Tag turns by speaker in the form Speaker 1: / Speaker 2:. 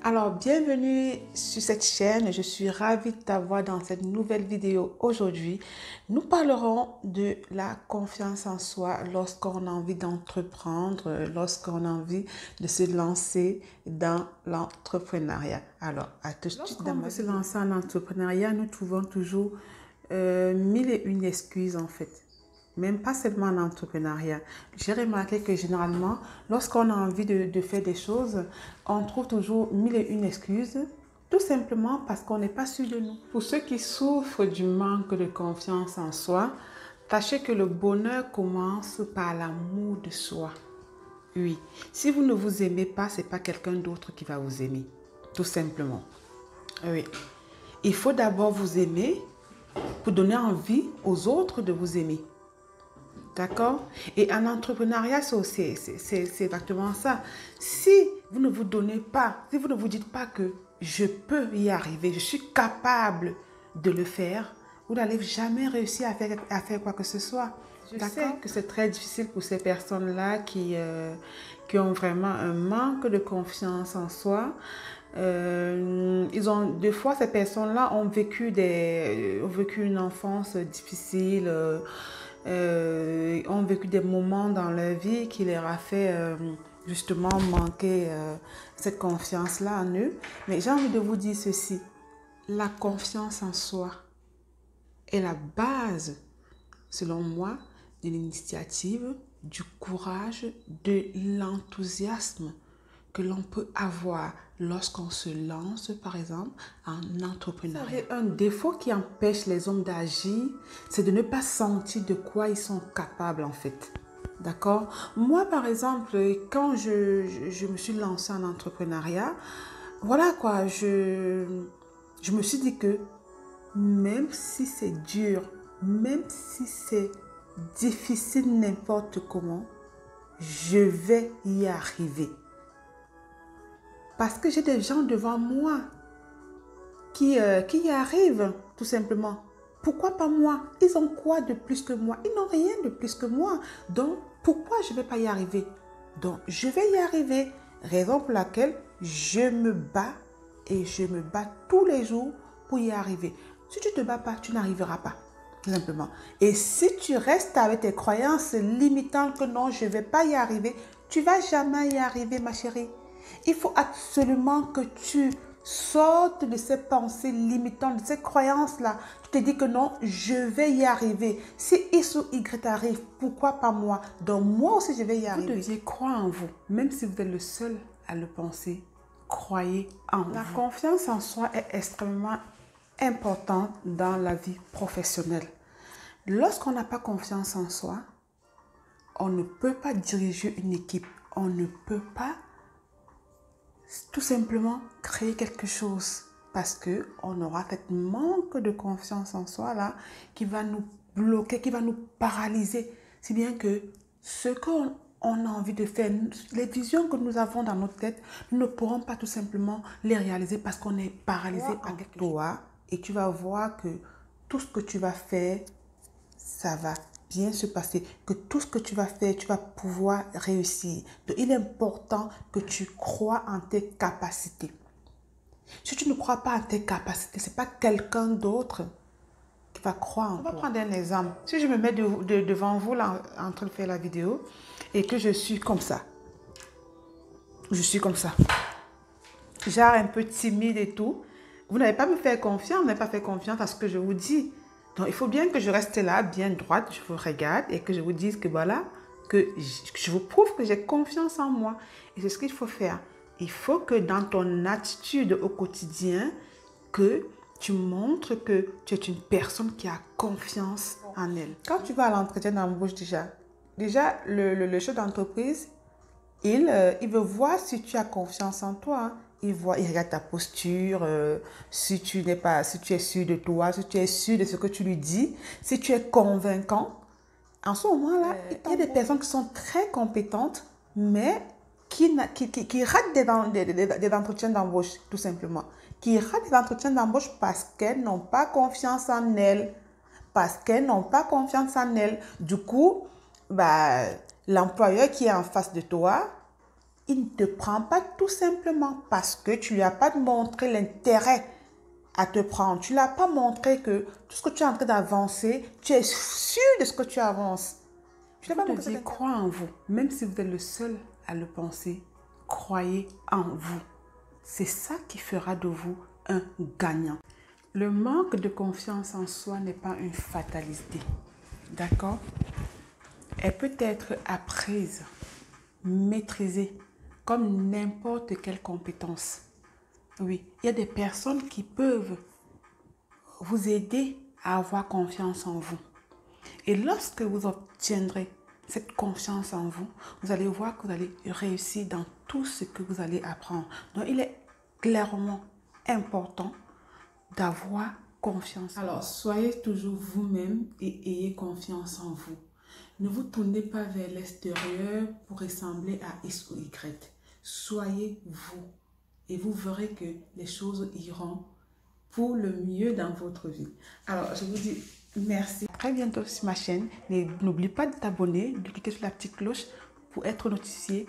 Speaker 1: Alors, bienvenue sur cette chaîne. Je suis ravie de t'avoir dans cette nouvelle vidéo aujourd'hui. Nous parlerons de la confiance en soi lorsqu'on a envie d'entreprendre, lorsqu'on a envie de se lancer dans l'entrepreneuriat. Alors, à tout de suite. Lorsqu'on veut se lancer en entrepreneuriat, nous trouvons toujours mille et une excuses en fait. Même pas seulement en entrepreneuriat. J'ai remarqué que généralement, lorsqu'on a envie de faire des choses, on trouve toujours mille et une excuses, tout simplement parce qu'on n'est pas sûr de nous. Pour ceux qui souffrent du manque de confiance en soi, sachez que le bonheur commence par l'amour de soi. Oui, si vous ne vous aimez pas, ce n'est pas quelqu'un d'autre qui va vous aimer, tout simplement. Oui, il faut d'abord vous aimer pour donner envie aux autres de vous aimer. D'accord? Et en entrepreneuriat, c'est exactement ça. Si vous ne vous donnez pas, si vous ne vous dites pas que je peux y arriver, je suis capable de le faire, vous n'allez jamais réussir à faire quoi que ce soit. Je sais que c'est très difficile pour ces personnes-là qui ont vraiment un manque de confiance en soi. Des fois, ces personnes-là ont vécu une enfance difficile, ont vécu des moments dans leur vie qui leur a fait justement manquer cette confiance-là en eux. Mais j'ai envie de vous dire ceci, la confiance en soi est la base, selon moi, de l'initiative, du courage, de l'enthousiasme que l'on peut avoir lorsqu'on se lance, par exemple, en entrepreneuriat. Un défaut qui empêche les hommes d'agir, c'est de ne pas sentir de quoi ils sont capables, en fait. D'accord? Moi, par exemple, quand je me suis lancée en entrepreneuriat, voilà quoi, je me suis dit que même si c'est dur, même si c'est difficile n'importe comment, je vais y arriver. Parce que j'ai des gens devant moi qui y arrivent, tout simplement. Pourquoi pas moi? Ils ont quoi de plus que moi? Ils n'ont rien de plus que moi. Donc, pourquoi je ne vais pas y arriver? Donc, je vais y arriver. Raison pour laquelle je me bats et je me bats tous les jours pour y arriver. Si tu ne te bats pas, tu n'arriveras pas. Tout simplement. Et si tu restes avec tes croyances limitantes que non, je ne vais pas y arriver, tu ne vas jamais y arriver, ma chérie. Il faut absolument que tu sortes de ces pensées limitantes, de ces croyances-là. Tu te dis que non, je vais y arriver. Si X ou Y arrive, pourquoi pas moi? Donc moi aussi, je vais y arriver. Vous deviez croire en vous, même si vous êtes le seul à le penser. Croyez en vous. La confiance en soi est extrêmement importante dans la vie professionnelle. Lorsqu'on n'a pas confiance en soi, on ne peut pas diriger une équipe. On ne peut pas tout simplement créer quelque chose parce qu'on aura cette manque de confiance en soi là qui va nous bloquer, qui va nous paralyser. Si bien que ce qu'on a envie de faire, les visions que nous avons dans notre tête, nous ne pourrons pas tout simplement les réaliser parce qu'on est paralysé par toi. Et tu vas voir que tout ce que tu vas faire, ça va bien se passer, que tout ce que tu vas faire, tu vas pouvoir réussir. Donc, il est important que tu crois en tes capacités. Si tu ne crois pas en tes capacités, ce n'est pas quelqu'un d'autre qui va croire en toi. On va prendre un exemple. Si je me mets devant vous là, en train de faire la vidéo et que je suis comme ça. Je suis comme ça. Genre un peu timide et tout. Vous n'allez pas me faire confiance, vous n'avez pas fait confiance à ce que je vous dis. Donc, il faut bien que je reste là, bien droite, je vous regarde et que je vous dise que voilà, que je vous prouve que j'ai confiance en moi. Et c'est ce qu'il faut faire. Il faut que dans ton attitude au quotidien, que tu montres que tu es une personne qui a confiance en elle. Quand tu vas à l'entretien d'embauche déjà le chef d'entreprise, il veut voir si tu as confiance en toi. Hein. Il regarde ta posture, si tu es sûr de toi, si tu es sûr de ce que tu lui dis, si tu es convaincant. En ce moment-là, il y a des personnes qui sont très compétentes, mais qui ratent des entretiens d'embauche, tout simplement. Qui ratent des entretiens d'embauche parce qu'elles n'ont pas confiance en elles. Parce qu'elles n'ont pas confiance en elles. Du coup, l'employeur qui est en face de toi, il ne te prend pas tout simplement parce que tu ne lui as pas montré l'intérêt à te prendre. Tu ne lui as pas montré que tout ce que tu es en train d'avancer, tu es sûr de ce que tu avances. Je ne pas dire, crois en vous. Même si vous êtes le seul à le penser, croyez en vous. C'est ça qui fera de vous un gagnant. Le manque de confiance en soi n'est pas une fatalité. D'accord? Elle peut être apprise, maîtrisée, comme n'importe quelle compétence. Oui, il y a des personnes qui peuvent vous aider à avoir confiance en vous. Et lorsque vous obtiendrez cette confiance en vous, vous allez voir que vous allez réussir dans tout ce que vous allez apprendre. Donc, il est clairement important d'avoir confiance. Alors, soyez toujours vous-même et ayez confiance en vous. Ne vous tournez pas vers l'extérieur pour ressembler à X ou Y. Soyez vous et vous verrez que les choses iront pour le mieux dans votre vie. Alors, je vous dis merci. À très bientôt sur ma chaîne. N'oublie pas de t'abonner, de cliquer sur la petite cloche pour être notifié